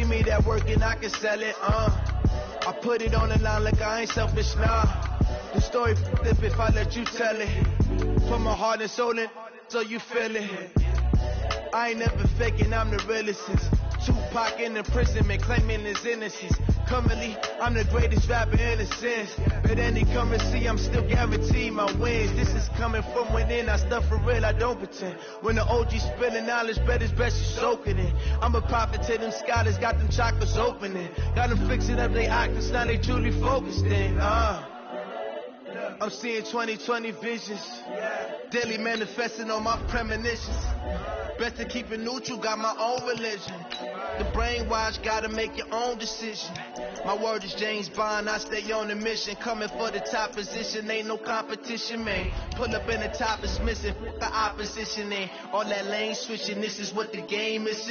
give me that work and I can sell it, I put it on the line like I ain't selfish, nah. The story flip if I let you tell it. Put my heart and soul in so you feel it. I ain't never faking, I'm the realest since Tupac in imprisonment, claiming his innocence. Currently, I'm the greatest rapper in a sense. But any currency, I'm still guaranteed my wins. This is coming from within, I stuff for real, I don't pretend. When the OG spilling knowledge, bet it's best you soaking it. I'm a prophet to them scholars, got them chakras opening. Got them fixing up their octaves, now they truly focused in. I'm seeing 2020 visions, daily manifesting on my premonitions. Best to keep it neutral, got my own religion. The brainwash, gotta make your own decision. My word is James Bond, I stay on the mission. Coming for the top position, ain't no competition, man. Pull up in the top is missing, the opposition ain't. All that lane switching, this is what the game is.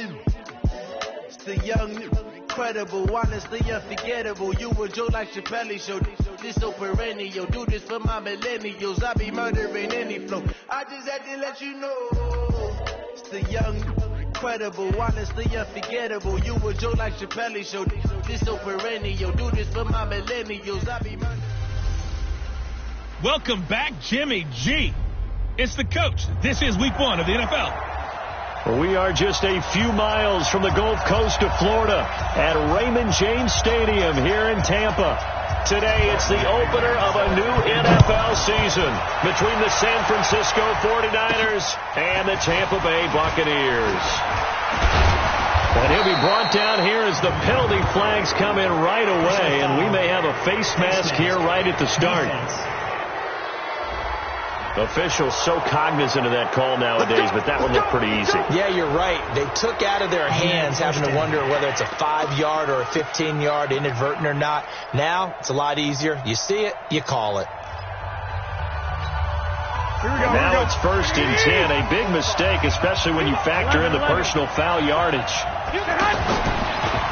It's the young, incredible, honestly unforgettable. You a Joe like Chappelle show, this so perennial. Do this for my millennials, I be murdering any flow. I just had to let you know. It's the young, incredible, honestly unforgettable. You a Joe like Chappelle show, this so perennial. Do this for my millennials, I be murdering. Welcome back, Jimmy G. It's the coach. This is week 1 of the NFL. We are just a few miles from the Gulf Coast of Florida at Raymond James Stadium here in Tampa. Today, it's the opener of a new NFL season between the San Francisco 49ers and the Tampa Bay Buccaneers. And he'll be brought down here as the penalty flags come in right away, and we may have a face mask here right at the start. Officials so cognizant of that call nowadays, but that one looked pretty easy. Yeah, you're right. They took out of their hands having to wonder whether it's a 5-yard or a 15-yard inadvertent or not. Now, it's a lot easier. You see it, you call it. Now it's 1st and 10. A big mistake, especially when you factor in the personal foul yardage.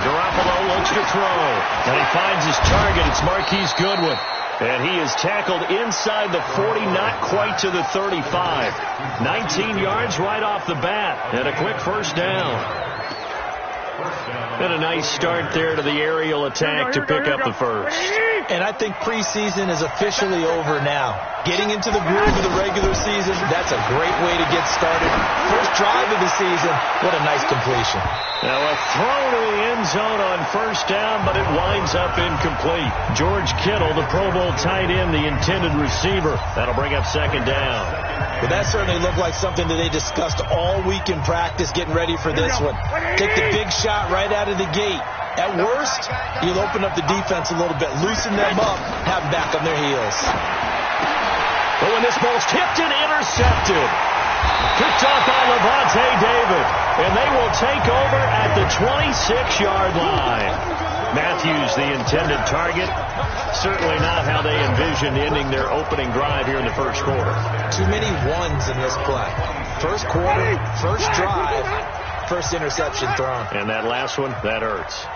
Garoppolo looks to throw, and he finds his target. It's Marquise Goodwin. And he is tackled inside the 40, not quite to the 35. 19 yards right off the bat, and a quick first down. And a nice start there to the aerial attack to pick up the first. And I think preseason is officially over now. Getting into the groove of the regular season, that's a great way to get started. First drive of the season, what a nice completion. Now a throw to the end zone on first down, but it winds up incomplete. George Kittle, the Pro Bowl tight end, the intended receiver. That'll bring up second down. Well, that certainly looked like something that they discussed all week in practice, getting ready for this one. Take the big shot right out of the gate. At worst, you'll open up the defense a little bit, loosen them up, have them back on their heels. But when this ball's tipped and intercepted, picked off by Levante David, and they will take over at the 26-yard line. Matthews, the intended target. Certainly not how they envisioned ending their opening drive here in the first quarter. Too many ones in this play. First quarter, first drive, first interception thrown. And that last one, that hurts.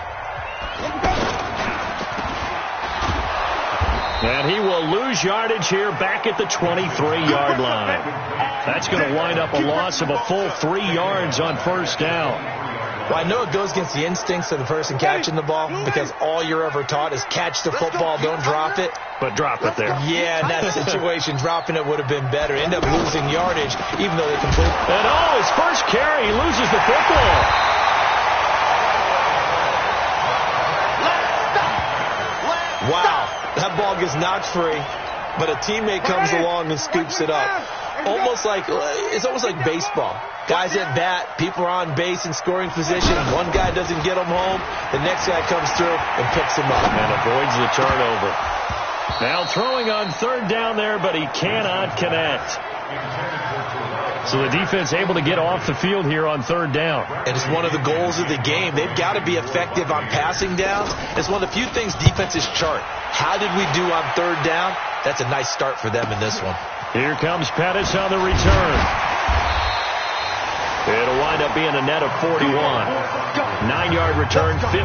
And he will lose yardage here back at the 23-yard line. That's going to wind up a loss of a full 3 yards on first down. Well, I know it goes against the instincts of the person catching the ball because all you're ever taught is catch the football, don't drop it. But drop it there. Yeah, in that situation, dropping it would have been better. End up losing yardage, even though they complete. And his first carry, he loses the football. Wow, that ball gets knocked free, but a teammate comes along and scoops it up. It's almost like baseball. Guys at bat, people are on base in scoring position. One guy doesn't get them home. The next guy comes through and picks him up. And avoids the turnover. Now throwing on third down there, but he cannot connect. So the defense able to get off the field here on third down. And it's one of the goals of the game. They've got to be effective on passing downs. It's one of the few things defenses chart. How did we do on third down? That's a nice start for them in this one. Here comes Pettis on the return. It'll wind up being a net of 41. 9-yard return, 50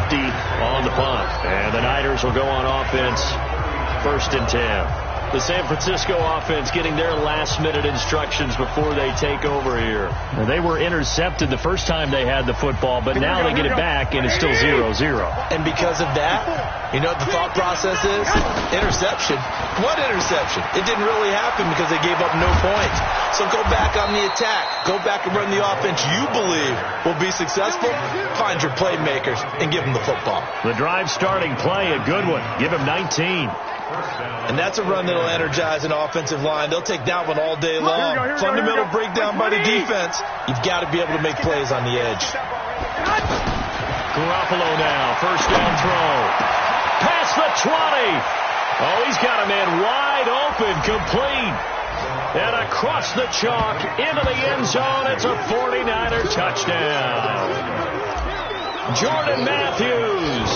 on the punt. And the Niners will go on offense, 1st and 10. The San Francisco offense getting their last-minute instructions before they take over here. They were intercepted the first time they had the football, but now they get it back, and it's still 0-0. And because of that, you know what the thought process is? Interception. What interception? It didn't really happen because they gave up no points. So go back on the attack. Go back and run the offense you believe will be successful. Find your playmakers and give them the football. The drive starting play, a good one. Give him 19. And that's a run that'll energize an offensive line. They'll take that one all day long. Fundamental breakdown by the defense. You've got to be able to make plays on the edge. Garoppolo now, first down throw. Past the 20. Oh, he's got a man wide open, complete. And across the chalk, into the end zone. It's a 49er touchdown. Jordan Matthews,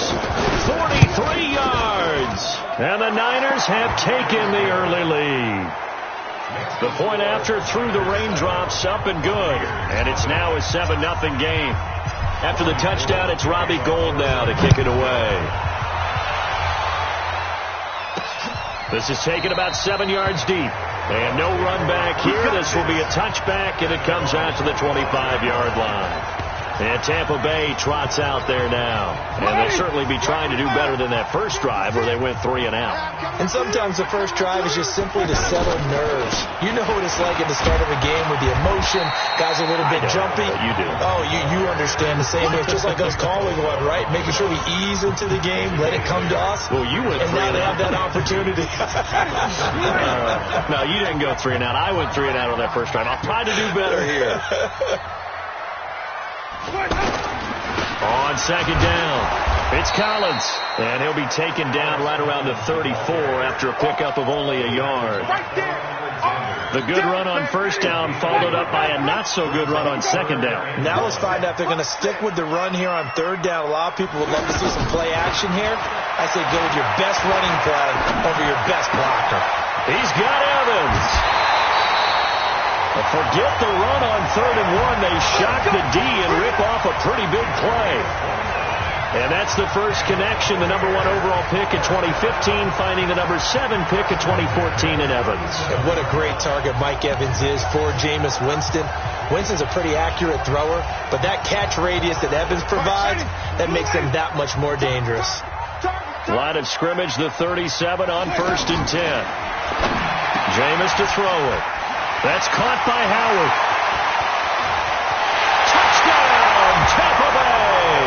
43 yards. And the Niners have taken the early lead. The point after through the raindrops, up and good. And it's now a 7-0 game. After the touchdown, it's Robbie Gould now to kick it away. This is taken about 7 yards deep. And no run back here. This will be a touchback, and it comes out to the 25-yard line. And Tampa Bay trots out there now. And they'll certainly be trying to do better than that first drive where they went 3 and out. And sometimes the first drive is just simply to settle nerves. You know what it's like at the start of a game with the emotion. Guys are a little bit jumpy. You do. Oh, you understand the same way. It's just like us calling one, right? Making sure we ease into the game, let it come to us. Well, you went 3 and now they have that opportunity. No, you didn't go 3 and out. I went 3 and out on that first drive. I'll try to do better here. On second down, it's Collins, and he'll be taken down right around the 34 after a pickup of only a yard. The good run on first down followed up by a not-so-good run on second down. Now let's find out if they're going to stick with the run here on third down. A lot of people would love to see some play action here. I say go with your best running play over your best blocker. He's got Evans. Forget the run on 3rd and 1. They shock the D and rip off a pretty big play. And that's the first connection. The number 1 overall pick in 2015 finding the number 7 pick in 2014 in Evans. And what a great target Mike Evans is for Jameis Winston. Winston's a pretty accurate thrower, but that catch radius that Evans provides, that makes them that much more dangerous. Line of scrimmage, the 37 on 1st and 10. Jameis to throw it. That's caught by Howard. Touchdown, Tampa Bay.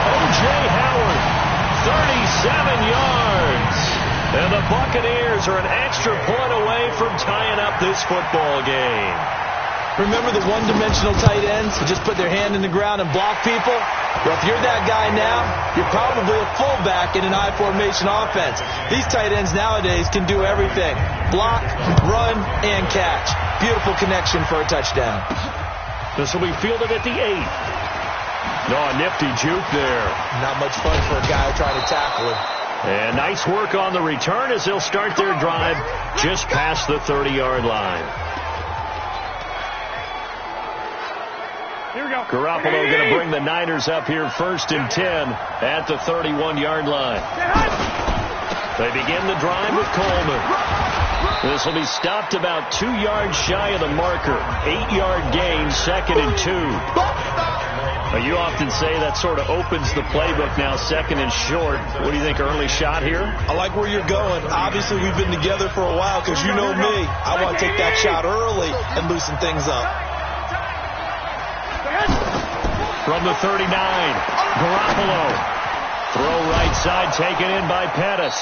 O.J. Howard, 37 yards. And the Buccaneers are an extra point away from tying up this football game. Remember the one-dimensional tight ends who just put their hand in the ground and block people? Well, if you're that guy now, you're probably a fullback in an I-formation offense. These tight ends nowadays can do everything. Block, run, and catch. Beautiful connection for a touchdown. This will be fielded at the 8. No, a nifty juke there. Not much fun for a guy trying to tackle him. And nice work on the return as they'll start their drive just past the 30-yard line. Here we go. Garoppolo going to bring the Niners up here 1st and 10 at the 31-yard line. They begin the drive with Coleman. This will be stopped about 2 yards shy of the marker. 8-yard gain, 2nd and 2. You often say that sort of opens the playbook now, 2nd and short. What do you think, early shot here? I like where you're going. Obviously, we've been together for a while because you know me. I want to take that shot early and loosen things up. From the 39, Garoppolo. Throw right side taken in by Pettis.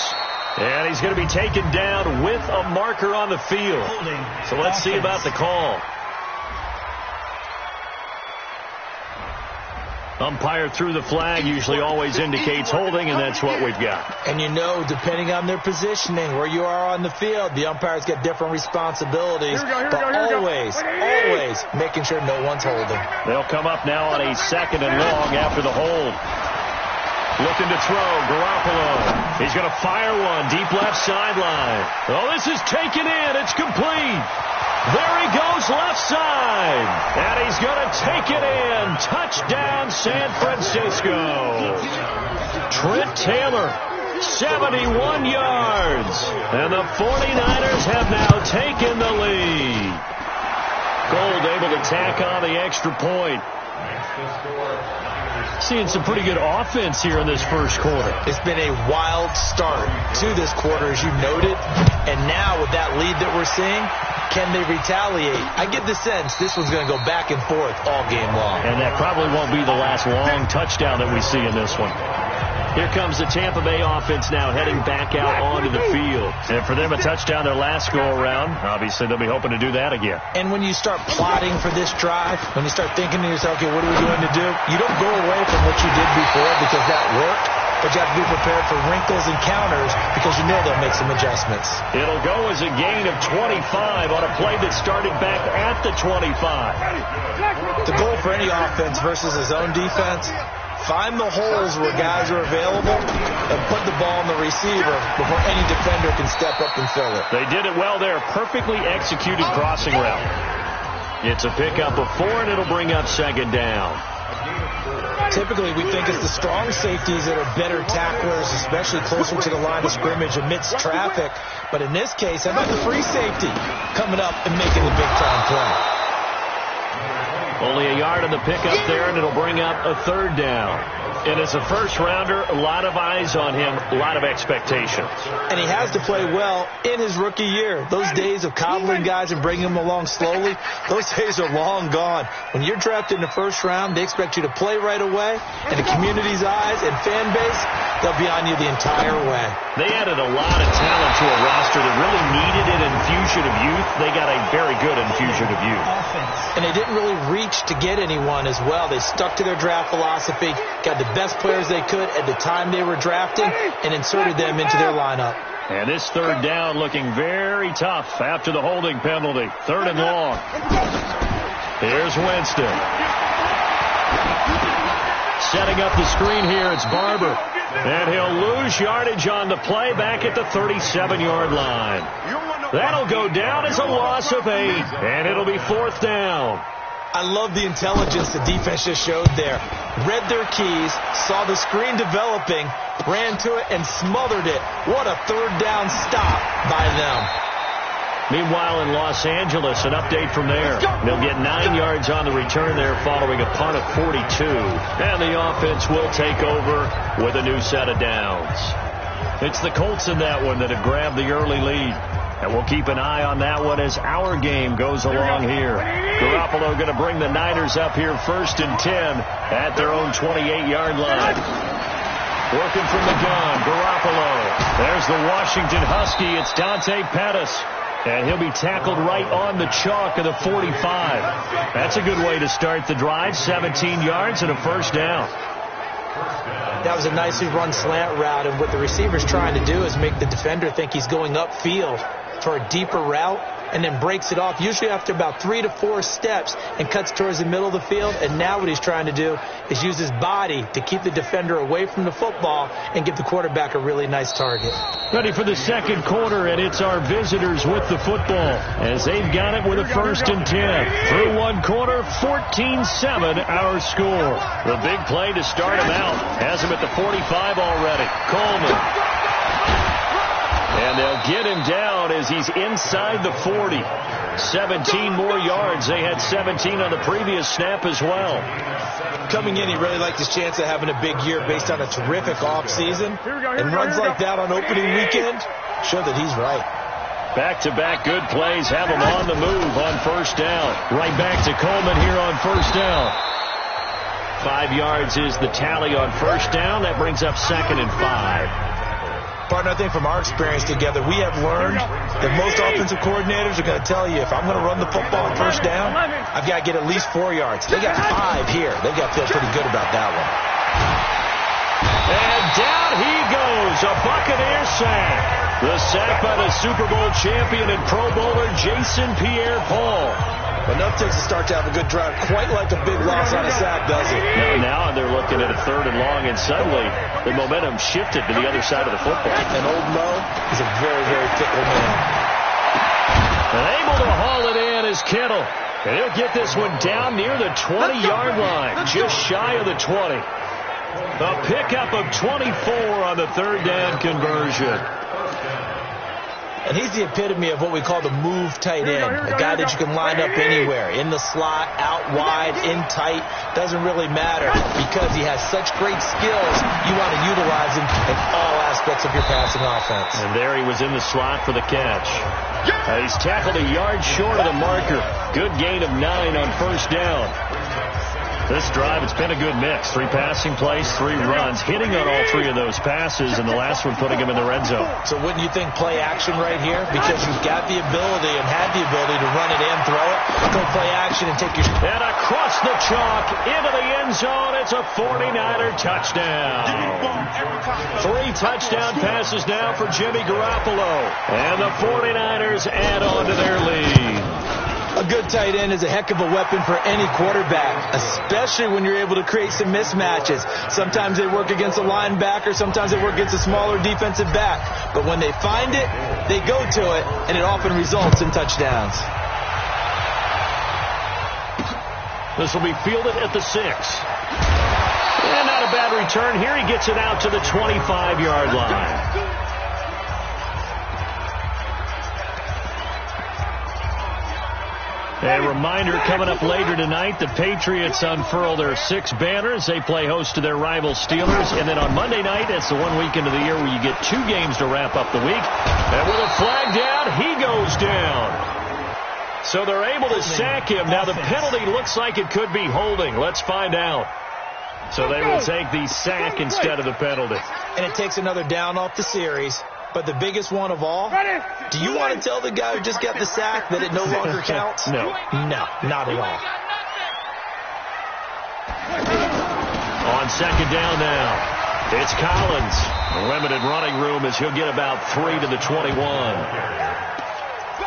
And he's going to be taken down with a marker on the field. So let's see about the call. Umpire threw the flag, usually always indicates holding, and that's what we've got. And you know, depending on their positioning, where you are on the field, the umpires get different responsibilities. But always making sure no one's holding. They'll come up now on a 2nd and long after the hold. Looking to throw, Garoppolo. He's going to fire one, deep left sideline. Oh, this is taken in. It's complete. There he goes, left side. And he's going to take it in. Touchdown, San Francisco. Trent Taylor 71 yards. And the 49ers have now taken the lead. Gold able to tack on the extra point. Seeing some pretty good offense here in this first quarter. It's been a wild start to this quarter, as you noted. And now with that lead that we're seeing, can they retaliate? I get the sense this one's going to go back and forth all game long. And that probably won't be the last long touchdown that we see in this one. Here comes the Tampa Bay offense now heading back out onto the field. And for them, a touchdown their last go-around. Obviously, they'll be hoping to do that again. And when you start plotting for this drive, when you start thinking to yourself, okay, what are we going to do? You don't go away from what you did before because that worked. But you have to be prepared for wrinkles and counters because you know they'll make some adjustments. It'll go as a gain of 25 on a play that started back at the 25. The goal for any offense versus his own defense, find the holes where guys are available and put the ball on the receiver before any defender can step up and fill it. They did it well there. Perfectly executed crossing route. It's a pickup of 4, and it'll bring up second down. Typically, we think it's the strong safeties that are better tacklers, especially closer to the line of scrimmage amidst traffic. But in this case, how about the free safety coming up and making the big-time play? Only a yard on the pickup there, and it'll bring up a third down. And as a first-rounder, a lot of eyes on him, a lot of expectations. And he has to play well in his rookie year. Those days of coddling guys and bringing them along slowly, those days are long gone. When you're drafted in the first round, they expect you to play right away. And the community's eyes and fan base, they'll be on you the entire way. They added a lot of talent to a roster that really needed an infusion of youth. They got a very good infusion of youth. And they didn't really reach to get anyone as well. They stuck to their draft philosophy, got the best players they could at the time they were drafting, and inserted them into their lineup. And this third down looking very tough after the holding penalty. Third and long. Here's Winston. Setting up the screen here, it's Barber. And he'll lose yardage on the play back at the 37-yard line. That'll go down as a loss of 8, and it'll be fourth down. I love the intelligence the defense just showed there. Read their keys, saw the screen developing, ran to it, and smothered it. What a third down stop by them. Meanwhile, in Los Angeles, an update from there. They'll get 9 yards on the return there following a punt of 42. And the offense will take over with a new set of downs. It's the Colts in that one that have grabbed the early lead. And we'll keep an eye on that one as our game goes along here. Garoppolo going to bring the Niners up here first and 10 at their own 28-yard line. Working from the gun, Garoppolo. There's the Washington Husky. It's Dante Pettis. And he'll be tackled right on the chalk of the 45. That's a good way to start the drive. 17 yards and a first down. That was a nicely run slant route, and what the receiver's trying to do is make the defender think he's going upfield for a deeper route, and then breaks it off, usually after about 3 to 4 steps, and cuts towards the middle of the field. And now what he's trying to do is use his body to keep the defender away from the football and give the quarterback a really nice target. Ready for the second quarter, and it's our visitors with the football as they've got it with a first and 10. Through one quarter, 14-7 our score. The big play to start him out has him at the 45 already. Coleman. And they'll get him down as he's inside the 40. 17 more yards. They had 17 on the previous snap as well. Coming in, he really liked his chance of having a big year based on a terrific offseason. And runs like that on opening weekend show that he's right. Back-to-back good plays have him on the move on first down. Right back to Coleman here on first down. 5 yards is the tally on first down. That brings up second and 5. Partner, I think from our experience together, we have learned that most offensive coordinators are going to tell you, if I'm going to run the football on first down, I've got to get at least 4 yards. They got 5 here. They've got to feel pretty good about that one. And down he goes, a Buccaneer sack. The sack by the Super Bowl champion and Pro Bowler Jason Pierre-Paul. Enough takes to start to have a good drive, quite like a big loss on a sack, does it? Now they're looking at a third and long, and suddenly the momentum shifted to the other side of the football. And old Mo is a very, very fickle man. And able to haul it in is Kittle. And he'll get this one down near the 20-yard line, just shy of the 20. A pickup of 24 on the third down conversion. And he's the epitome of what we call the move tight end, a guy that you can line up anywhere, in the slot, out wide, in tight, doesn't really matter because he has such great skills. You want to utilize him in all aspects of your passing offense. And there he was in the slot for the catch. He's tackled a yard short of the marker. Good gain of 9 on first down. This drive, it's been a good mix. 3 passing plays, 3 runs, hitting on all 3 of those passes, and the last one putting him in the red zone. So wouldn't you think play action right here? Because you've got the ability and had the ability to run it and throw it. Go play action and take your... And across the chalk, into the end zone, it's a 49er touchdown. 3 touchdown passes now for Jimmy Garoppolo. And the 49ers add on to their lead. A good tight end is a heck of a weapon for any quarterback, especially when you're able to create some mismatches. Sometimes they work against a linebacker, sometimes they work against a smaller defensive back. But when they find it, they go to it, and it often results in touchdowns. This will be fielded at the 6. And not a bad return here. He gets it out to the 25-yard line. A reminder coming up later tonight, the Patriots unfurl their 6 banners. They play host to their rival Steelers. And then on Monday night, it's the one weekend of the year where you get 2 games to wrap up the week. And with a flag down, he goes down. So they're able to sack him. Now the penalty looks like it could be holding. Let's find out. So they will take the sack instead of the penalty. And it takes another down off the series. But the biggest one of all, do you want to tell the guy who just got the sack that it no longer counts? No. No, not at all. On second down now, it's Collins. Limited running room as he'll get about 3 to the 21.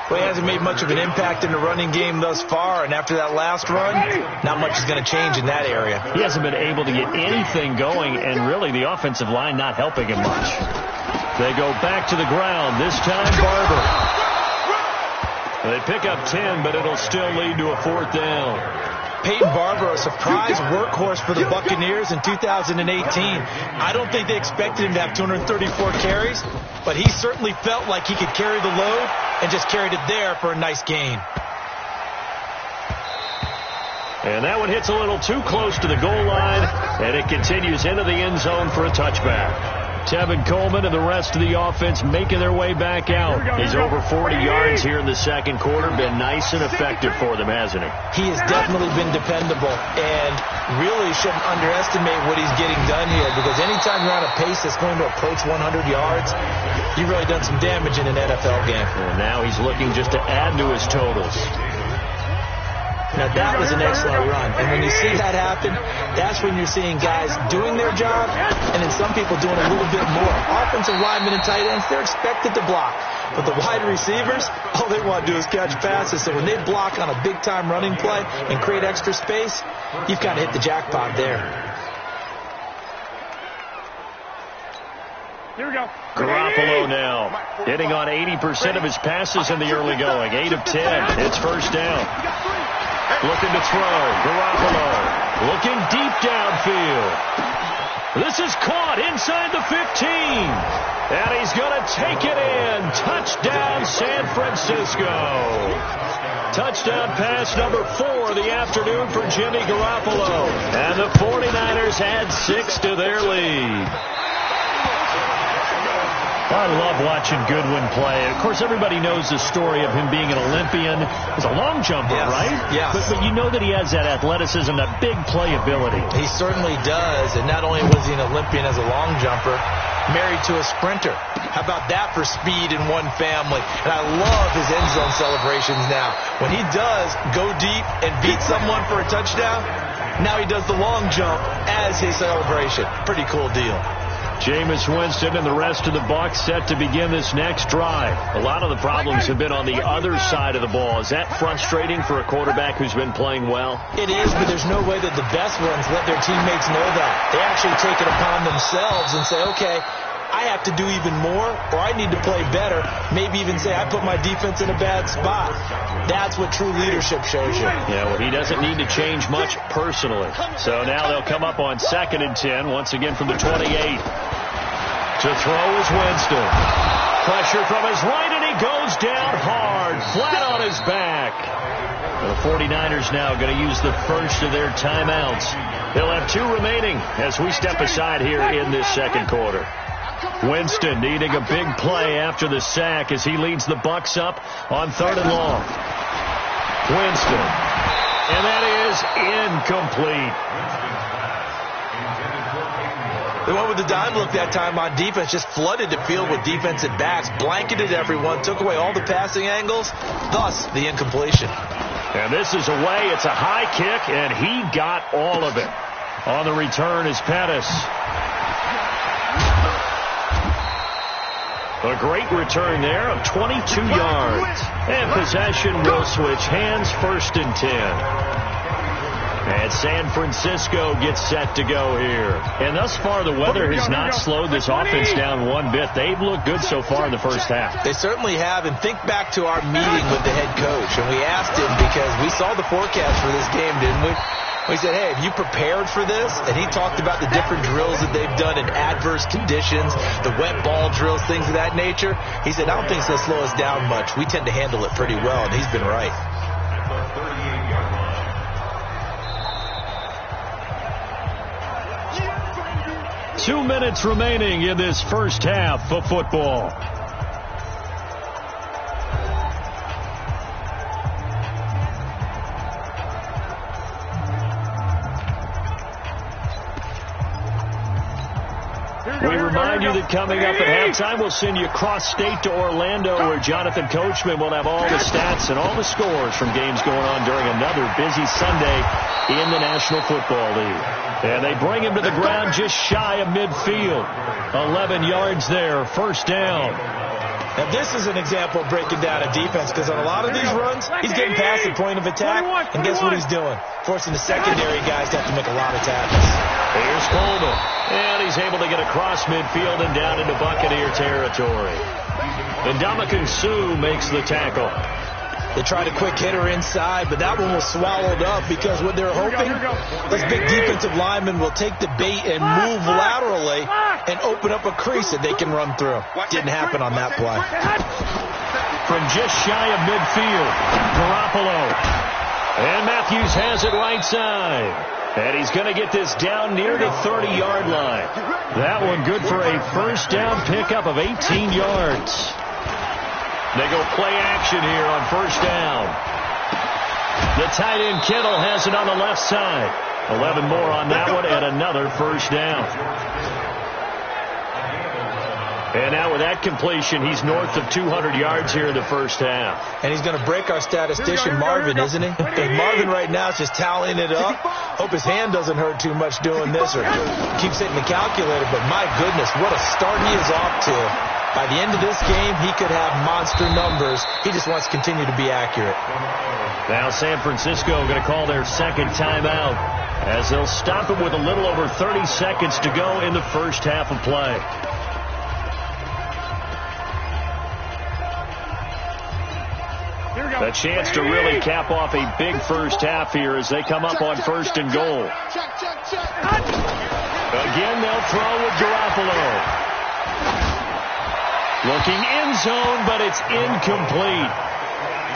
Well, he hasn't made much of an impact in the running game thus far, and after that last run, not much is going to change in that area. He hasn't been able to get anything going, and really the offensive line not helping him much. They go back to the ground, this time Barber. They pick up 10, but it'll still lead to a 4th down. Peyton Barber, a surprise workhorse for the Buccaneers in 2018. I don't think they expected him to have 234 carries, but he certainly felt like he could carry the load and just carried it there for a nice gain. And that one hits a little too close to the goal line, and it continues into the end zone for a touchback. Tevin Coleman and the rest of the offense making their way back out. He's over 40 yards here in the second quarter. Been nice and effective for them, hasn't he? He has definitely been dependable and really shouldn't underestimate what he's getting done here, because anytime you're on a pace that's going to approach 100 yards, you've really done some damage in an NFL game. And now he's looking just to add to his totals. Now, that was an excellent run. And when you see that happen, that's when you're seeing guys doing their job and then some people doing a little bit more. Offensive linemen and tight ends, they're expected to block. But the wide receivers, all they want to do is catch passes. So when they block on a big-time running play and create extra space, you've kind of hit the jackpot there. Here we go. Garoppolo now hitting on 80% of his passes in the early going. 8 of 10. It's first down. Looking to throw. Garoppolo looking deep downfield. This is caught inside the 15. And he's going to take it in. Touchdown, San Francisco. Touchdown pass number 4 of the afternoon for Jimmy Garoppolo. And the 49ers add 6 to their lead. I love watching Goodwin play. Of course, everybody knows the story of him being an Olympian. He's a long jumper, yes, right? Yes. But you know that he has that athleticism, that big playability. He certainly does. And not only was he an Olympian as a long jumper, married to a sprinter. How about that for speed in one family? And I love his end zone celebrations now. When he does go deep and beat someone for a touchdown, now he does the long jump as his celebration. Pretty cool deal. Jameis Winston and the rest of the Bucs set to begin this next drive. A lot of the problems have been on the other side of the ball. Is that frustrating for a quarterback who's been playing well? It is, but there's no way that the best ones let their teammates know that. They actually take it upon themselves and say, okay, I have to do even more, or I need to play better. Maybe even say I put my defense in a bad spot. That's what true leadership shows you. Yeah, well, he doesn't need to change much personally. So now they'll come up on 2nd and 10, once again from the 28. To throw is Winston. Pressure from his right, and he goes down hard, flat on his back. The 49ers now going to use the first of their timeouts. They'll have 2 remaining as we step aside here in this second quarter. Winston needing a big play after the sack as he leads the Bucs up on 3rd and long. Winston. And that is incomplete. They went with the dime look that time on defense, just flooded the field with defensive backs, blanketed everyone, took away all the passing angles, thus the incompletion. And this is away. It's a high kick, and he got all of it. On the return is Pettis. A great return there of 22 yards. And possession will switch hands, 1st and 10. And San Francisco gets set to go here. And thus far, the weather has not slowed this offense down one bit. They've looked good so far in the first half. They certainly have. And think back to our meeting with the head coach. And we asked him, because we saw the forecast for this game, didn't we? We said, hey, have you prepared for this? And he talked about the different drills that they've done in adverse conditions, the wet ball drills, things of that nature. He said, I don't think it's going to slow us down much. We tend to handle it pretty well, and he's been right. Two minutes remaining in this first half of football. We remind you that coming up at halftime, we'll send you cross-state to Orlando, where Jonathan Coachman will have all the stats and all the scores from games going on during another busy Sunday in the National Football League. And they bring him to the ground just shy of midfield. 11 yards there, 1st down. Now, this is an example of breaking down a defense, because on a lot of these runs, he's getting past the point of attack, and guess what he's doing? Forcing the secondary guys to have to make a lot of tackles. Here's Coleman, and he's able to get across midfield and down into Buccaneer territory. And Ndamukong Suh makes the tackle. They tried a quick hitter inside, but that one was swallowed up, because what they're hoping, this big defensive lineman will take the bait and move laterally and open up a crease that they can run through. Didn't happen on that play. From just shy of midfield, Garoppolo. And Matthews has it right side. And he's going to get this down near the 30-yard line. That one good for a first down pickup of 18 yards. They go play action here on first down. The tight end Kittle has it on the left side. 11 more on that one and another first down. And now with that completion, he's north of 200 yards here in the first half. And he's going to break our statistician, Marvin, isn't he? And Marvin right now is just tallying it up. Hope his hand doesn't hurt too much doing this or keeps hitting the calculator. But my goodness, what a start he is off to. By the end of this game, he could have monster numbers. He just wants to continue to be accurate. Now San Francisco going to call their second timeout as they'll stop it with a little over 30 seconds to go in the first half of play. A chance to really cap off a big first half here as they come up on 1st and goal. Again, they'll throw with Garoppolo. Looking in zone, but it's incomplete.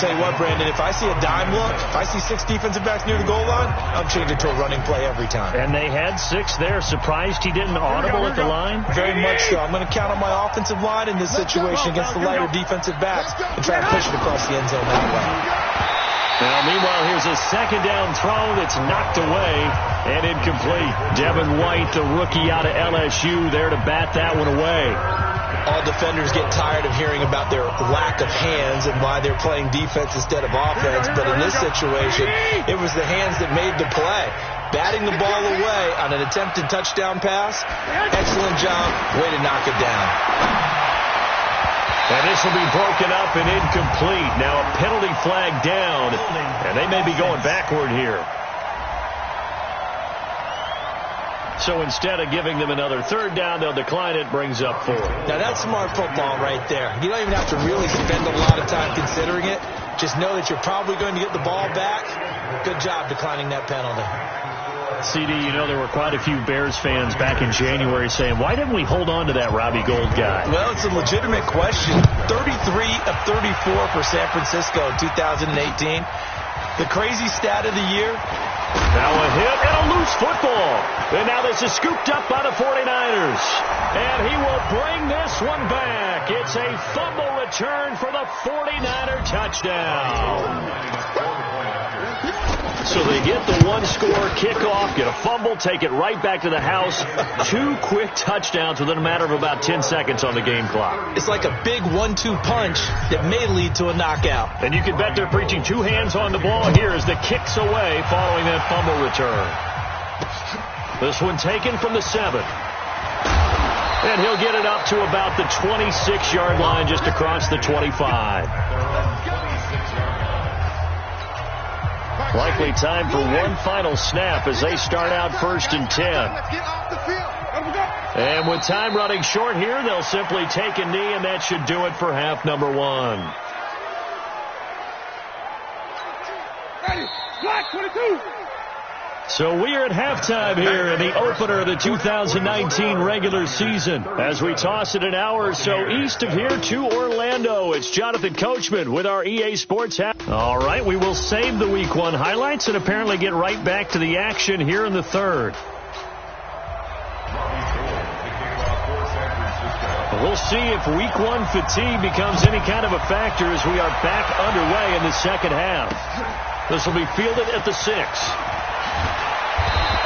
Tell you what, Brandon, if I see a dime look, if I see 6 defensive backs near the goal line, I'm changing to a running play every time. And they had 6 there. Surprised he didn't audible at the line? Very much so. I'm going to count on my offensive line in this situation against the lighter defensive backs and try to push it across the end zone that way. Now, meanwhile, here's a second down throw that's knocked away and incomplete. Devin White, the rookie out of LSU, there to bat that one away. All defenders get tired of hearing about their lack of hands and why they're playing defense instead of offense. But in this situation, it was the hands that made the play. Batting the ball away on an attempted touchdown pass. Excellent job. Way to knock it down. And this will be broken up and incomplete. Now a penalty flag down, and they may be going backward here. So instead of giving them another third down, they'll decline it, brings up 4. Now that's smart football right there. You don't even have to really spend a lot of time considering it. Just know that you're probably going to get the ball back. Good job declining that penalty. CD, you know there were quite a few Bears fans back in January saying, why didn't we hold on to that Robbie Gould guy? Well, it's a legitimate question. 33 of 34 for San Francisco in 2018. The crazy stat of the year. Now a hit and a loose football. And now this is scooped up by the 49ers. And he will bring this one back. It's a fumble return for the 49er touchdown. So they get the one-score kickoff, get a fumble, take it right back to the house. 2 quick touchdowns within a matter of about 10 seconds on the game clock. It's like a big 1-2 punch that may lead to a knockout. And you can bet they're preaching 2 hands on the ball here as the kicks away following that fumble return. This one taken from the 7. And he'll get it up to about the 26-yard line just across the 25. Likely time for one final snap as they start out 1st and 10. And with time running short here, they'll simply take a knee, and that should do it for half number 1. Black 22. So we are at halftime here in the opener of the 2019 regular season. As we toss it an hour or so east of here to Orlando, it's Jonathan Coachman with our EA Sports app. All right, we will save the Week 1 highlights and apparently get right back to the action here in the 3rd. We'll see if Week 1 fatigue becomes any kind of a factor as we are back underway in the second half. This will be fielded at the 6.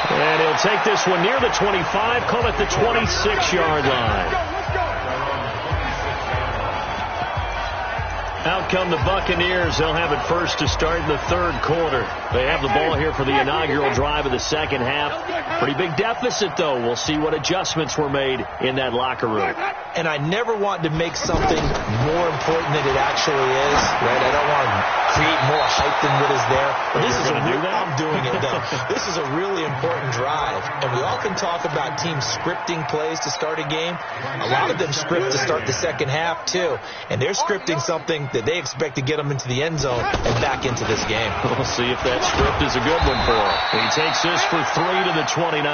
And he'll take this one near the 25, call it the 26-yard line. Out come the Buccaneers. They'll have it first to start in the 3rd quarter. They have the ball here for the inaugural drive of the second half. Pretty big deficit, though. We'll see what adjustments were made in that locker room. And I never want to make something more important than it actually is, right? I don't want to create more hype than what is there. But this is I'm doing it, though. This is a really important drive. And we often talk about teams scripting plays to start a game. A lot of them script to start the second half, too. And they're scripting something that they expect to get them into the end zone and back into this game. We'll see if that script is a good one for him. He takes this for 3 to the 29.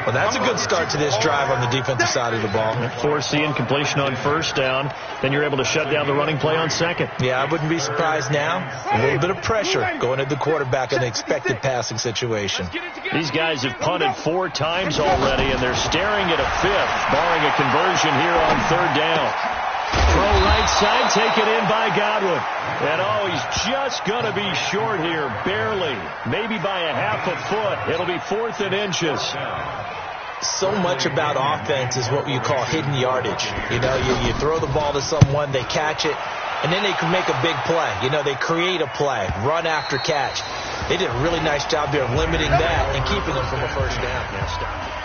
Well, that's a good start to this drive on the defensive side of the ball. Force the incompletion on 1st down. Then you're able to shut down the running play on 2nd. Yeah, I wouldn't be surprised now. A little bit of pressure going at the quarterback in the expected passing situation. These guys have punted 4 times already, and they're staring at a 5th, barring a conversion here on 3rd down. Throw right side, taken in by Godwin. And he's just going to be short here, barely. Maybe by a half a foot. It'll be 4th and inches. So much about offense is what you call hidden yardage. You know, you throw the ball to someone, they catch it, and then they can make a big play. You know, they create a play, run after catch. They did a really nice job there of limiting that and keeping them from a 1st down.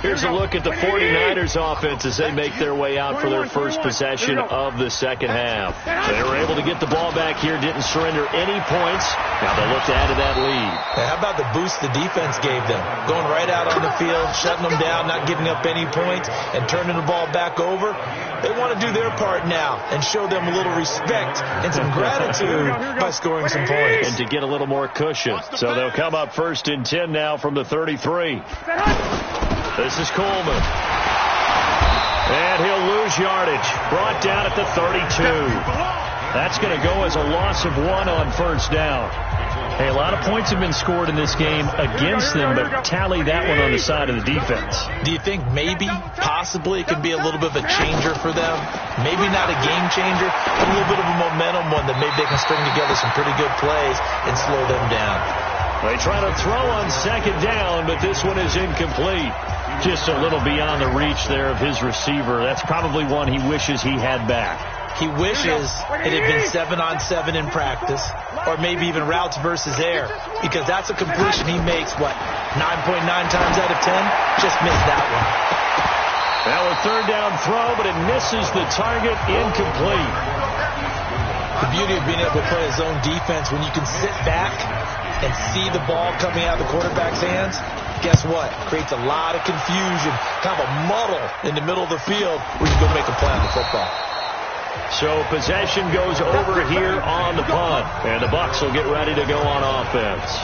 Here's a look at the 49ers offense as they make their way out for their first possession of the second half. They were able to get the ball back here, didn't surrender any points. Now they look to add to that lead. Hey, how about the boost the defense gave them? Going right out on the field, shutting them down, not giving up any points, and turning the ball back over. They want to do their part now and show them a little respect and some gratitude by scoring some points. And to get a little more cushion. So they'll come up 1st and 10 now from the 33. This is Coleman. And he'll lose yardage. Brought down at the 32. That's going to go as a loss of 1 on 1st down. Hey, a lot of points have been scored in this game against them, but tally that one on the side of the defense. Do you think maybe, possibly, it could be a little bit of a changer for them? Maybe not a game changer, but a little bit of a momentum one that maybe they can string together some pretty good plays and slow them down. They try to throw on 2nd down, but this one is incomplete. Just a little beyond the reach there of his receiver. That's probably one he wishes he had back. He wishes it had been 7-on-7 in practice, or maybe even routes versus air, because that's a completion he makes, 9.9 times out of 10? Just missed that one. Now a 3rd down throw, but it misses the target, incomplete. The beauty of being able to play a zone defense when you can sit back and see the ball coming out of the quarterback's hands, guess what? Creates a lot of confusion, kind of a muddle in the middle of the field where you go make a play on the football. So possession goes over here on the punt, and the Bucs will get ready to go on offense.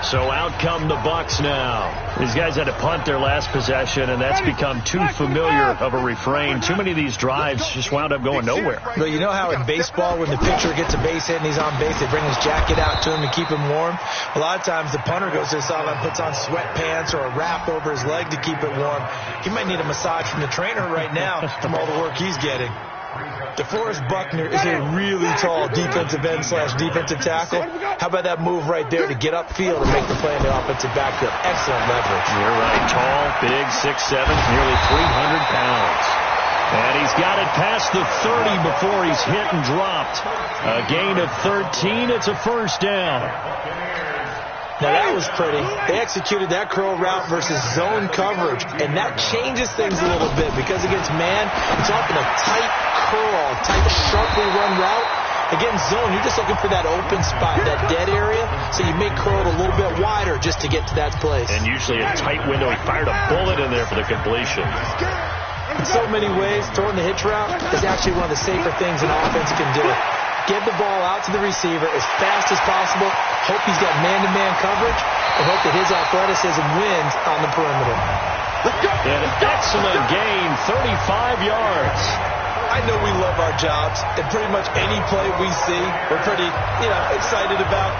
So out come the Bucs now. These guys had to punt their last possession, and that's become too familiar of a refrain. Too many of these drives just wound up going nowhere. Well, you know how in baseball, when the pitcher gets a base hit and he's on base, they bring his jacket out to him to keep him warm? A lot of times the punter goes to the sideline, puts on sweatpants or a wrap over his leg to keep it warm. He might need a massage from the trainer right now from all the work he's getting. DeForest Buckner is a really tall defensive end / defensive tackle. How about that move right there to get upfield and make the play in the offensive backfield? Excellent leverage. You're right. Tall, big, 6'7", nearly 300 pounds. And he's got it past the 30 before he's hit and dropped. A gain of 13. It's a first down. Now that was pretty. They executed that curl route versus zone coverage, and that changes things a little bit because against man, it's often a tight curl, tight, sharply run route. Against zone, you're just looking for that open spot, that dead area, so you may curl it a little bit wider just to get to that place. And usually a tight window. He fired a bullet in there for the completion. In so many ways, throwing the hitch route is actually one of the safer things an offense can do. Get the ball out to the receiver as fast as possible, hope he's got man-to-man coverage, and hope that his athleticism wins on the perimeter. And an excellent gain, 35 yards. I know we love our jobs, and pretty much any play we see, we're pretty, excited about.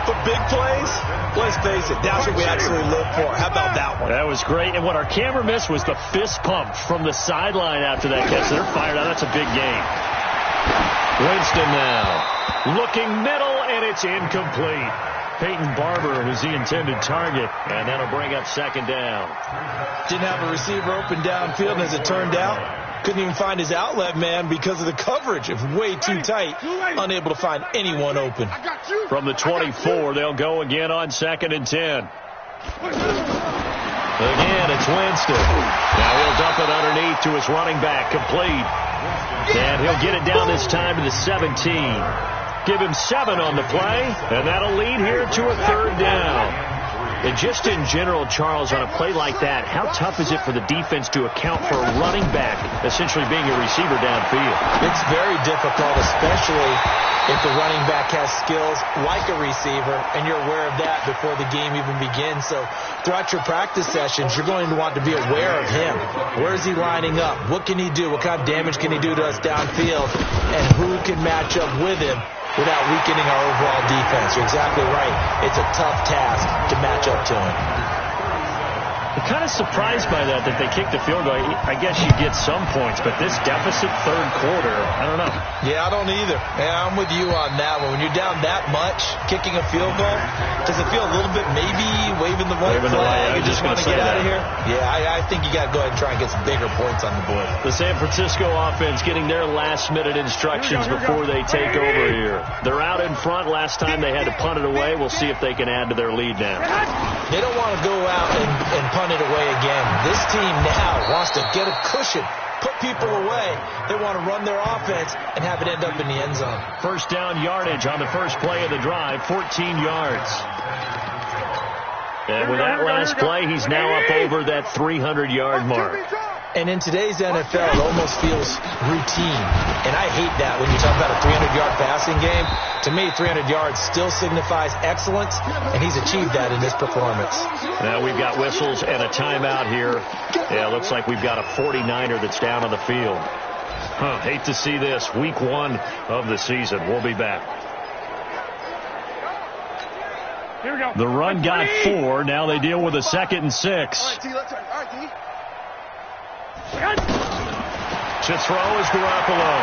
But big plays, let's face it, that's what we actually live for. How about that one? That was great. And what our camera missed was the fist pump from the sideline after that catch. They're fired out. That's a big gain. Winston now looking middle, and it's incomplete. Peyton Barber was the intended target, and that'll bring up second down. Didn't have a receiver open downfield, and as it turned out, couldn't even find his outlet man because of the coverage. It was way too tight, unable to find anyone open. From the 24, they'll go again on 2nd and 10. Again, it's Winston. Now he'll dump it underneath to his running back, complete. And he'll get it down this time to the 17. Give him 7 on the play, and that'll lead here to a 3rd down. And just in general, Charles, on a play like that, how tough is it for the defense to account for a running back essentially being a receiver downfield? It's very difficult, especially if the running back has skills like a receiver, and you're aware of that before the game even begins. So throughout your practice sessions, you're going to want to be aware of him. Where is he lining up? What can he do? What kind of damage can he do to us downfield? And who can match up with him without weakening our overall defense? You're exactly right. It's a tough task to match up to him. I'm kind of surprised by that they kicked the field goal. I guess you get some points, but this deficit 3rd quarter, I don't know. Yeah, I don't either. Yeah, I'm with you on that one. When you're down that much, kicking a field goal, does it feel a little bit maybe waving the white flag? You just want to get out of here? Yeah, I think you got to go ahead and try and get some bigger points on the board. The San Francisco offense getting their last-minute instructions before they take over here. They're out in front. Last time they had to punt it away. We'll see if they can add to their lead now. They don't want to go out and punt it away again. This team now wants to get a cushion, put people away. They want to run their offense and have it end up in the end zone. First down yardage on the first play of the drive, 14 yards. And with that last play, he's now up over that 300-yard mark. And in today's NFL, it almost feels routine. And I hate that when you talk about a 300-yard passing game. To me, 300 yards still signifies excellence, and he's achieved that in this performance. Now we've got whistles and a timeout here. Yeah, looks like we've got a 49er that's down on the field. Hate to see this. Week 1 of the season. We'll be back. Here we go. The run got 4. Now they deal with a 2nd and 6. To throw is Garoppolo.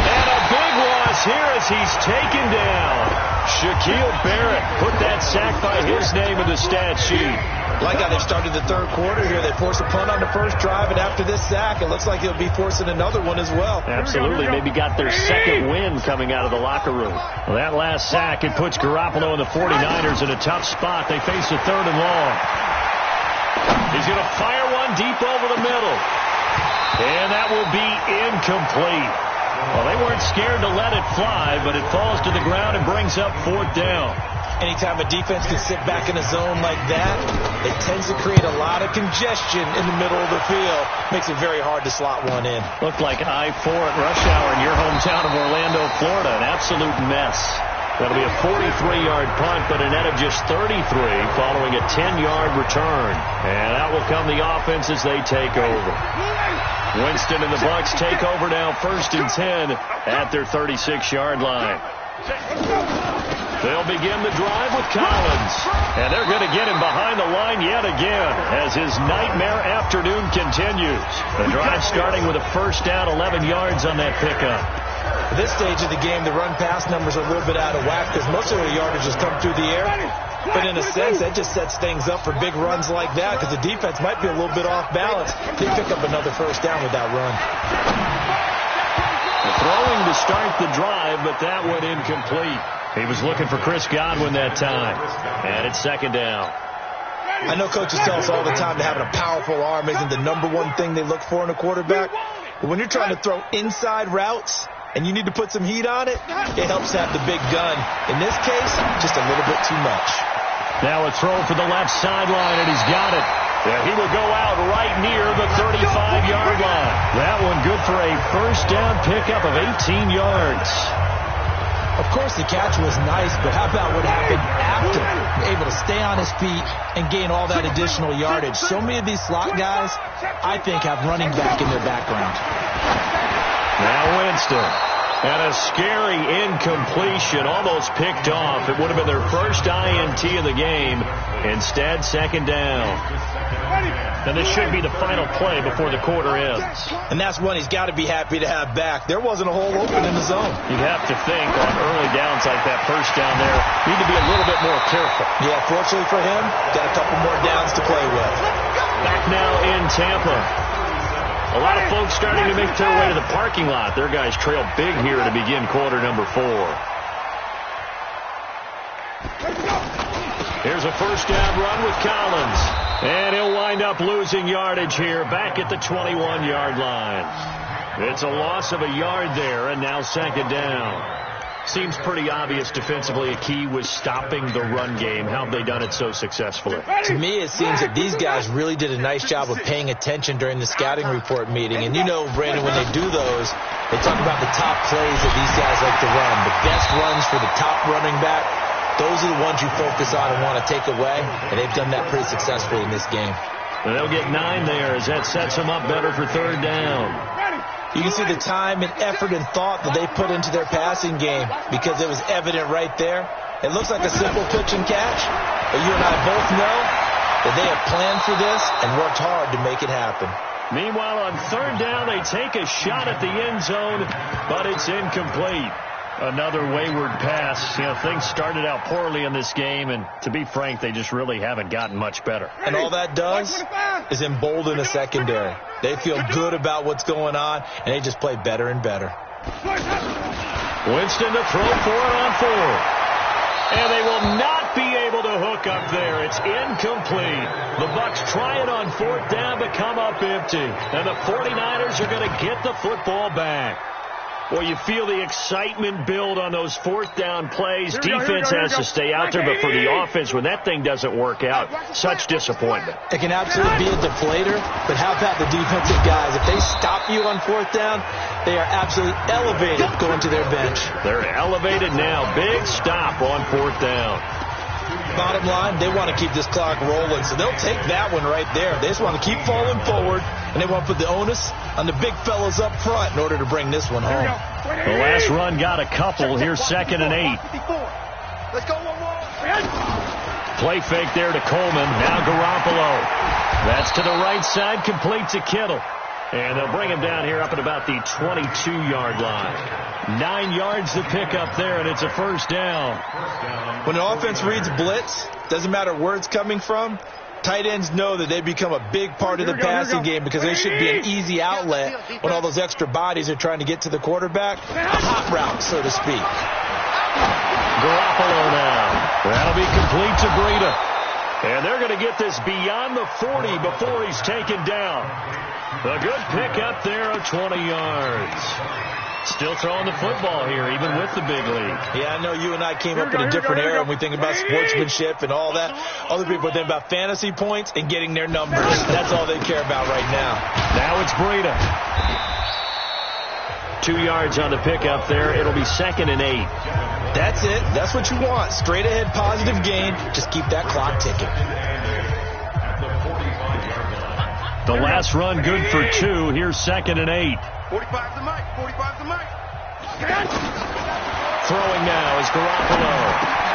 And a big loss here as he's taken down. Shaquille Barrett put that sack by his name in the stat sheet. Like how they started the 3rd quarter here. They forced a punt on the first drive, and after this sack, it looks like they'll be forcing another one as well. Absolutely. Maybe got their 2nd win coming out of the locker room. Well, that last sack, it puts Garoppolo and the 49ers in a tough spot. They face a 3rd and long. He's going to fire one deep over the middle. And that will be incomplete. Well, they weren't scared to let it fly, but it falls to the ground and brings up 4th down. Anytime a defense can sit back in a zone like that, it tends to create a lot of congestion in the middle of the field. Makes it very hard to slot one in. Looked like I-4 at rush hour in your hometown of Orlando, Florida. An absolute mess. That'll be a 43-yard punt, but a net of just 33 following a 10-yard return. And that will come the offense as they take over. Winston and the Bucs take over now 1st and 10 at their 36-yard line. They'll begin the drive with Collins. And they're going to get him behind the line yet again as his nightmare afternoon continues. The drive starting with a 1st down, 11 yards on that pickup. At this stage of the game, the run-pass numbers are a little bit out of whack because most of the yardage has come through the air. But in a sense, that just sets things up for big runs like that because the defense might be a little bit off balance. They pick up another 1st down with that run. Throwing to start the drive, but that went incomplete. He was looking for Chris Godwin that time. And it's 2nd down. I know coaches tell us all the time that having a powerful arm isn't the #1 thing they look for in a quarterback. But when you're trying to throw inside routes and you need to put some heat on it, it helps to have the big gun. In this case, just a little bit too much. Now a throw for the left sideline, and he's got it. Yeah, he will go out right near the 35-yard line. That one good for a 1st down pickup of 18 yards. Of course, the catch was nice, but how about what happened after? Able to stay on his feet and gain all that additional yardage. So many of these slot guys, I think, have running back in their background. Now Winston. And a scary incompletion, almost picked off. It would have been their first INT of the game. Instead, 2nd down. And this should be the final play before the quarter ends. And that's one he's got to be happy to have back. There wasn't a hole open in the zone. You'd have to think on early downs like that 1st down there, need to be a little bit more careful. Yeah, fortunately for him, got a couple more downs to play with. Back now in Tampa. A lot of folks starting to make their way to the parking lot. Their guys trail big here to begin quarter number 4. Here's a 1st down run with Collins. And he'll wind up losing yardage here back at the 21-yard line. It's a loss of a yard there, and now 2nd down. Seems pretty obvious defensively a key was stopping the run game. How have they done it so successfully? To me, it seems that these guys really did a nice job of paying attention during the scouting report meeting. And you know, Brandon, when they do those, they talk about the top plays that these guys like to run. The best runs for the top running back, those are the ones you focus on and want to take away. And they've done that pretty successfully in this game. And they'll get 9 there as that sets them up better for 3rd down. You can see the time and effort and thought that they put into their passing game because it was evident right there. It looks like a simple pitch and catch, but you and I both know that they have planned for this and worked hard to make it happen. Meanwhile, on 3rd down, they take a shot at the end zone, but it's incomplete. Another wayward pass. You know, things started out poorly in this game, and to be frank, they just really haven't gotten much better. And all that does is embolden a secondary. They feel good about what's going on, and they just play better and better. Winston to throw for it on 4th. And they will not be able to hook up there. It's incomplete. The Bucs try it on 4th down, but come up empty. And the 49ers are going to get the football back. Well, you feel the excitement build on those 4th down plays. Defense has to stay out there, but for the offense, when that thing doesn't work out, such disappointment. It can absolutely be a deflator, but how about the defensive guys? If they stop you on 4th down, they are absolutely elevated going to their bench. They're elevated now. Big stop on 4th down. Bottom line, they want to keep this clock rolling, so they'll take that one right there. They just want to keep falling forward, and they want to put the onus on the big fellas up front in order to bring this one home. The last run got a couple. Here's 2nd and 8. Let's go, Play fake there to Coleman. Now Garoppolo. That's to the right side, complete to Kittle. And they'll bring him down here up at about the 22-yard line. 9 yards to pick up there, and it's a 1st down. When an offense reads blitz, doesn't matter where it's coming from, tight ends know that they become a big part of the passing game because they should be an easy outlet when all those extra bodies are trying to get to the quarterback. A hot route, so to speak. Garoppolo now. That'll be complete to Breida. And they're going to get this beyond the 40 before he's taken down. A good pickup there of 20 yards. Still throwing the football here, even with the big lead. Yeah, I know you and I came up in a different era when we think about sportsmanship and all that. Other people think about fantasy points and getting their numbers. That's all they care about right now. Now it's Breida. 2 yards on the pickup there. It'll be 2nd and 8. That's it. That's what you want. Straight ahead positive gain. Just keep that clock ticking. The last run good for 2. Here's 2nd and 8. 45 to Mike. 45 to Mike. Throwing now is Garoppolo.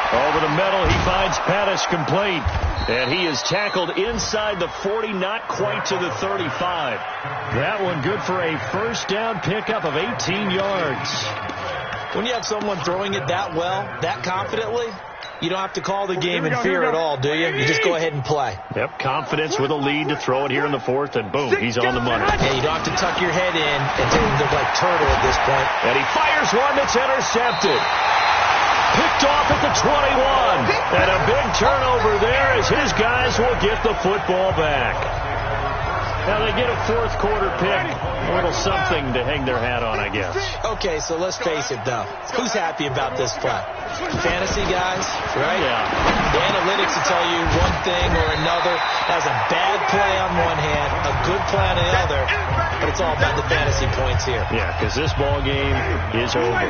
Over the middle, he finds Pettis complete. And he is tackled inside the 40, not quite to the 35. That one good for a first down pickup of 18 yards. When you have someone throwing it that well, that confidently, you don't have to call the game in fear at all, do you? You just go ahead and play. Yep, confidence with a lead to throw it here in the 4th, and boom, he's on the money. Yeah, you don't have to tuck your head in and look like turtle at this point. And he fires one that's intercepted. Picked off at the 21. And a big turnover there as his guys will get the football back. Now they get a 4th quarter pick. A little something to hang their hat on, I guess. Okay, so let's face it, though. Who's happy about this play? Fantasy guys, right? Yeah. The analytics will tell you one thing or another. That's a bad play on one hand, a good play on the other, but it's all about the fantasy points here. Yeah, because this ball game is over.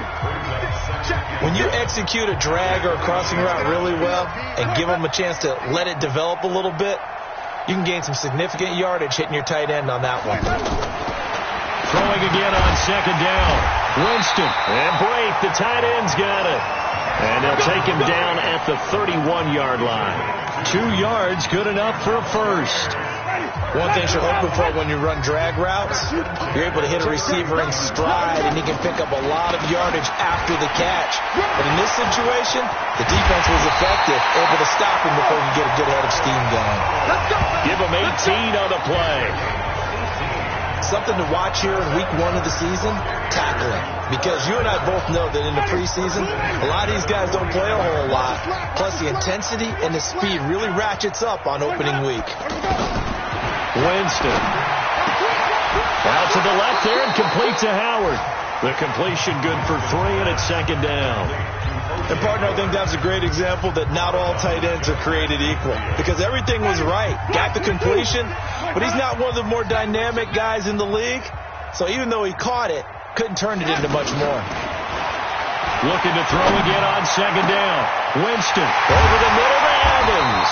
When you execute a drag or a crossing route really well and give them a chance to let it develop a little bit, you can gain some significant yardage hitting your tight end on that one. Throwing again on 2nd down. Winston. And Braith, the tight end's got it. And they'll take him down at the 31-yard line. 2 yards, good enough for a first. One thing you're hoping for when you run drag routes, you're able to hit a receiver in stride, and he can pick up a lot of yardage after the catch. But in this situation, the defense was effective, able to stop him before he could get a good head of steam going. Give him 18 on the play. Something to watch here in week 1 of the season, tackling. Because you and I both know that in the preseason, a lot of these guys don't play a whole lot. Plus, the intensity and the speed really ratchets up on opening week. Winston. Out to the left there and complete to Howard. The completion good for 3, and it's 2nd down. And, partner, I think that's a great example that not all tight ends are created equal. Because everything was right. Got the completion, but he's not one of the more dynamic guys in the league. So even though he caught it, couldn't turn it into much more. Looking to throw again on 2nd down. Winston over the middle to Evans.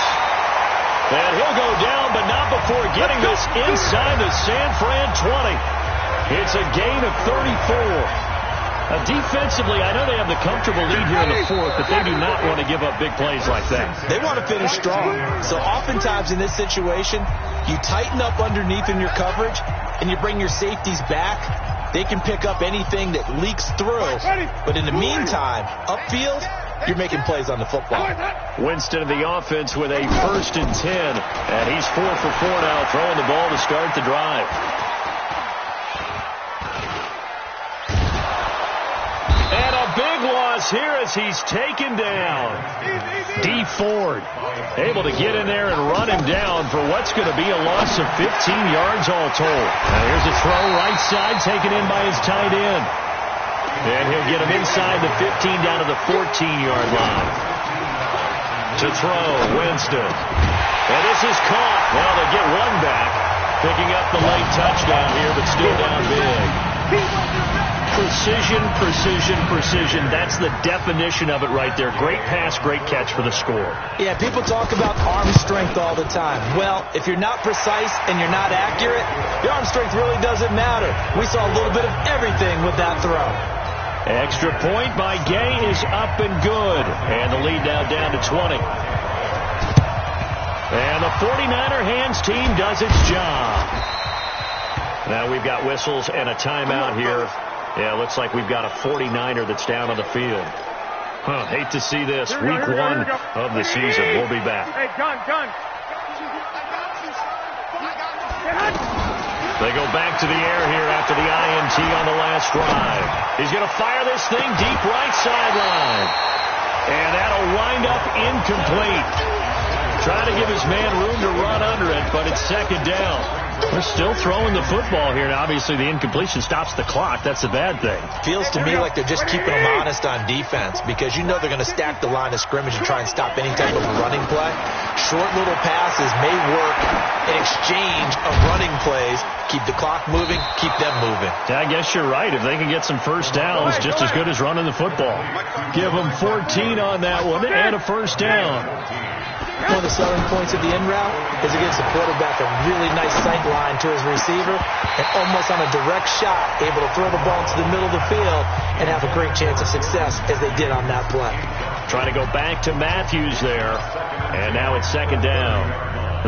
And he'll go down, but not before getting this inside the San Fran 20. It's a gain of 34. Defensively, I know they have the comfortable lead here in the 4th, but they do not want to give up big plays like that. They want to finish strong. So oftentimes in this situation, you tighten up underneath in your coverage, and you bring your safeties back. They can pick up anything that leaks through. But in the meantime, upfield, you're making plays on the football. Winston of the offense with a 1st and 10. And he's 4 for 4 now, throwing the ball to start the drive. And a big loss here as he's taken down. D. Ford able to get in there and run him down for what's going to be a loss of 15 yards all told. Now here's a throw right side taken in by his tight end. And he'll get him inside the 15 down to the 14-yard line. To throw, Winston. And this is caught. Well, they get one back. Picking up the late touchdown here, but still down big. Precision, precision, precision. That's the definition of it right there. Great pass, great catch for the score. Yeah, people talk about arm strength all the time. Well, if you're not precise and you're not accurate, your arm strength really doesn't matter. We saw a little bit of everything with that throw. Extra point by Gay is up and good. And the lead now down to 20. And the 49er hands team does its job. Now we've got whistles and a timeout here. Yeah, looks like we've got a 49er that's down on the field. Hate to see this. Week 1 of the season. We'll be back. Hey, gun. They go back to the air here after the INT on the last drive. He's going to fire this thing deep right sideline. And that'll wind up incomplete. Trying to give his man room to run under it, but it's second down. They're still throwing the football here, and obviously the incompletion stops the clock. That's a bad thing. Feels to me like they're just keeping them honest on defense because you know they're going to stack the line of scrimmage and try and stop any type of running play. Short little passes may work in exchange of running plays. Keep the clock moving, keep them moving. Yeah, I guess you're right. If they can get some first downs, just as good as running the football. Give them 14 on that one and a first down. One of the selling points of the in route is it gives the quarterback a really nice sight line to his receiver and almost on a direct shot able to throw the ball into the middle of the field and have a great chance of success as they did on that play. Trying to go back to Matthews there, and now it's second down.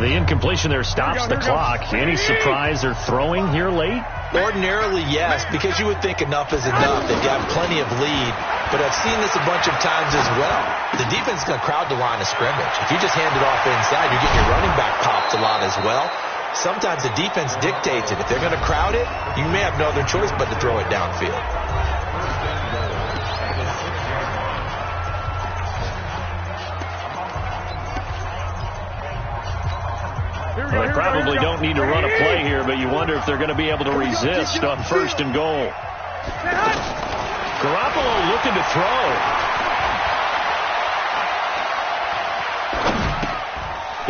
The incompletion there stops the clock. Any surprise they're throwing here late? Ordinarily, yes, because you would think enough is enough. They've got plenty of lead, but I've seen this a bunch of times as well. The defense is going to crowd the line of scrimmage. If you just hand it off inside, you're getting your running back popped a lot as well. Sometimes the defense dictates it. If they're going to crowd it, you may have no other choice but to throw it downfield. Well, they probably don't need to run a play here, but you wonder if they're going to be able to resist on first and goal. Garoppolo looking to throw.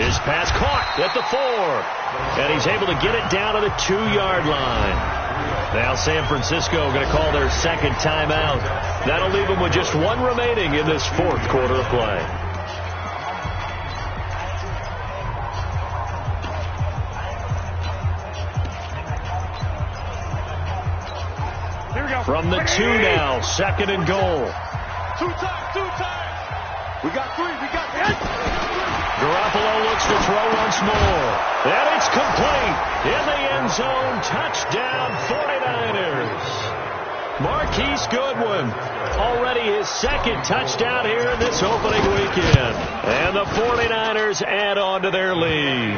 His pass caught at the 4, and he's able to get it down to the 2-yard line. Now San Francisco going to call their second timeout. That'll leave them with just one remaining in this fourth quarter of play. From the 2 now, second and goal. Two times. We got 3. Garoppolo looks to throw once more. And it's complete. In the end zone, touchdown 49ers. Marquise Goodwin, already his second touchdown here in this opening weekend. And the 49ers add on to their lead.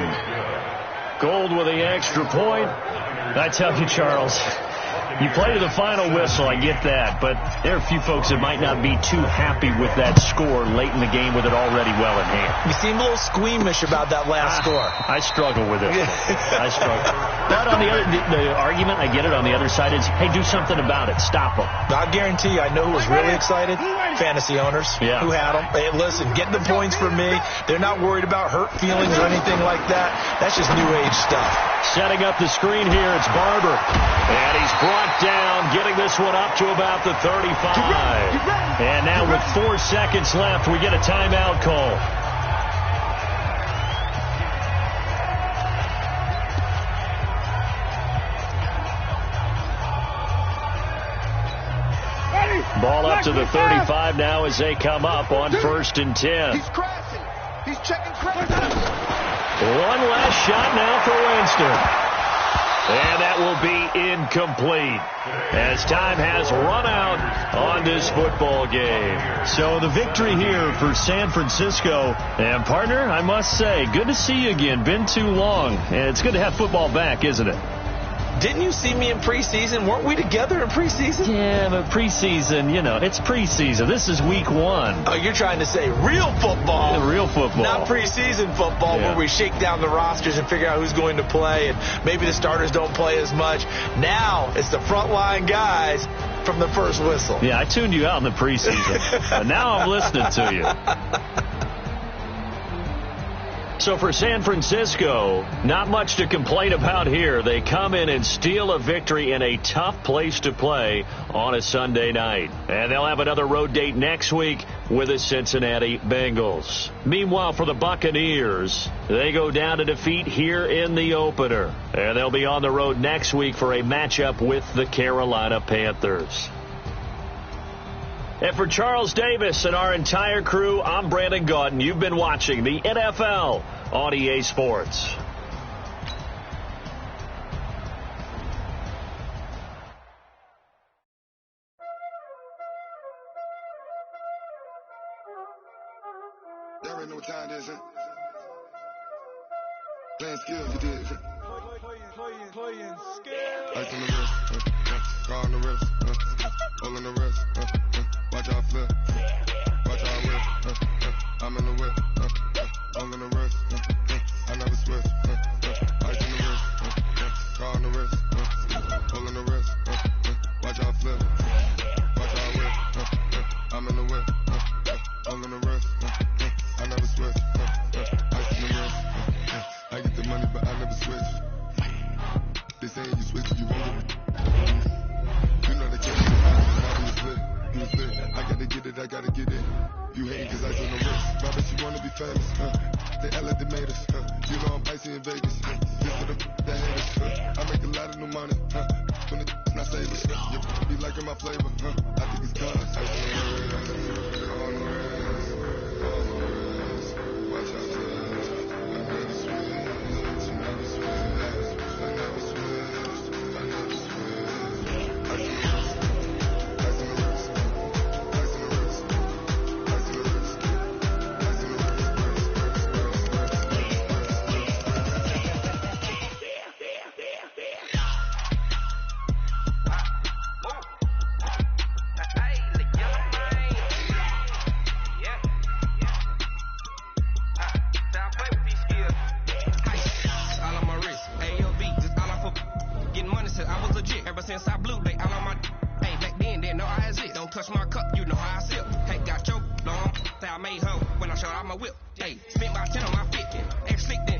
Gold with the extra point. I tell you, Charles, you play to the final whistle, I get that, but there are a few folks that might not be too happy with that score late in the game with it already well in hand. You seem a little squeamish about that last score. I struggle with it. I struggle. But on the argument, I get it, on the other side is, hey, do something about it. Stop them. I guarantee you, I know who was really excited. Fantasy owners who had them. Hey, listen, get the points for me. They're not worried about hurt feelings or anything like that. That's just new age stuff. Setting up the screen here, it's Barber. And he's brought down, getting this one up to about the 35. And now with 4 seconds left, we get a timeout call. Ball up to the 35 now as they come up on 1st and 10. He's crashing. He's checking crashing. One last shot now for Winston. And that will be incomplete as time has run out on this football game. So the victory here for San Francisco. And, partner, I must say, good to see you again. Been too long. And it's good to have football back, isn't it? Didn't you see me in preseason? Weren't we together in preseason? Yeah, but preseason, you know, it's preseason. This is week 1. Oh, you're trying to say real football. Real football. Not preseason football where we shake down the rosters and figure out who's going to play, and maybe the starters don't play as much. Now it's the frontline guys from the first whistle. Yeah, I tuned you out in the preseason. But now I'm listening to you. So for San Francisco, not much to complain about here. They come in and steal a victory in a tough place to play on a Sunday night. And they'll have another road date next week with the Cincinnati Bengals. Meanwhile, for the Buccaneers, they go down to defeat here in the opener. And they'll be on the road next week for a matchup with the Carolina Panthers. And for Charles Davis and our entire crew, I'm Brandon Gaudin. You've been watching the NFL on EA Sports. Y'all already know what time it is, huh? Playing skills, you did. Playing skills. Ice on the wrist, car on the wrist, hole in the wrist, watch out flip, watch out whip, I'm in the whip, hole in the wrist. I gotta get in. You hating cause ice on the wrist. My bitch, you wanna be famous, They Ella they made us, You know I'm icy in Vegas, This for the that haters, I make a lot of new money, When the not savers, You be liking my flavor, I think it's cause on the wrist, watch out, I never switch, never switch, I never switch, I never switch, ice on the wrist. Since I blew, they all on my hey, back then, didn't know I exist. Don't touch my cup, you know how I sip. Hey, got your long, say I made her when I showed out my whip. Hey, spent about 10 on my 50. Ex-slick then